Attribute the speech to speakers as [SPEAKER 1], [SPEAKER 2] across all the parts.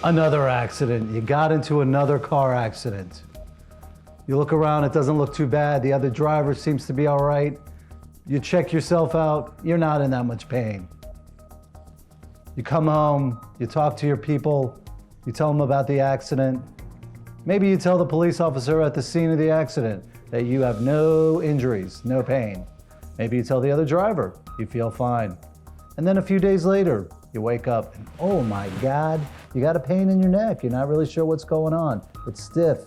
[SPEAKER 1] Another accident. You got into another car accident. You look around, it doesn't look too bad. The other driver seems to be all right. You check yourself out, you're not in that much pain. You come home, you talk to your people, you tell them about the accident. Maybe you tell the police officer at the scene of the accident that you have no injuries, no pain. Maybe you tell the other driver you feel fine. And then a few days later, you wake up and, oh my God, you got a pain in your neck. You're not really sure what's going on. It's stiff.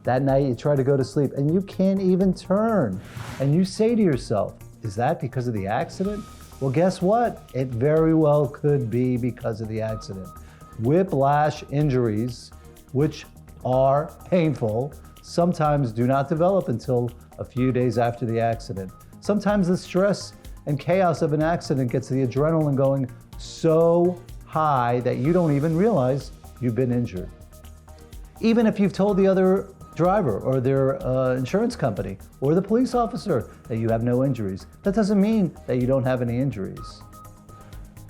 [SPEAKER 1] That night you try to go to sleep and you can't even turn. And you say to yourself, is that because of the accident? Well, guess what? It very well could be because of the accident. Whiplash injuries, which are painful, sometimes do not develop until a few days after the accident. Sometimes the stress and chaos of an accident gets the adrenaline going so high that you don't even realize you've been injured. Even if you've told the other driver or their insurance company or the police officer that you have no injuries, that doesn't mean that you don't have any injuries.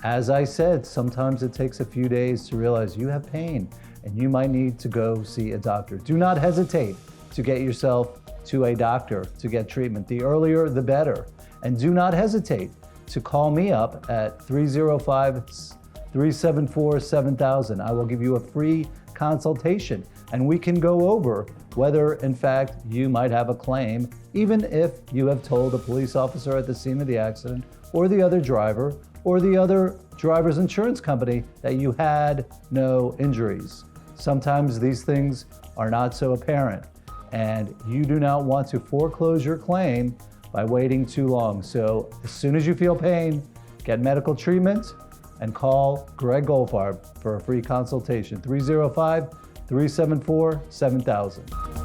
[SPEAKER 1] As I said, sometimes it takes a few days to realize you have pain and you might need to go see a doctor. Do not hesitate to get yourself to a doctor to get treatment. The earlier, the better. And do not hesitate to call me up at 305-374-7000. I will give you a free consultation and we can go over whether in fact you might have a claim, even if you have told the police officer at the scene of the accident or the other driver or the other driver's insurance company that you had no injuries. Sometimes these things are not so apparent and you do not want to foreclose your claim by waiting too long. So as soon as you feel pain, get medical treatment and call Greg Goldfarb for a free consultation, 305-374-7000.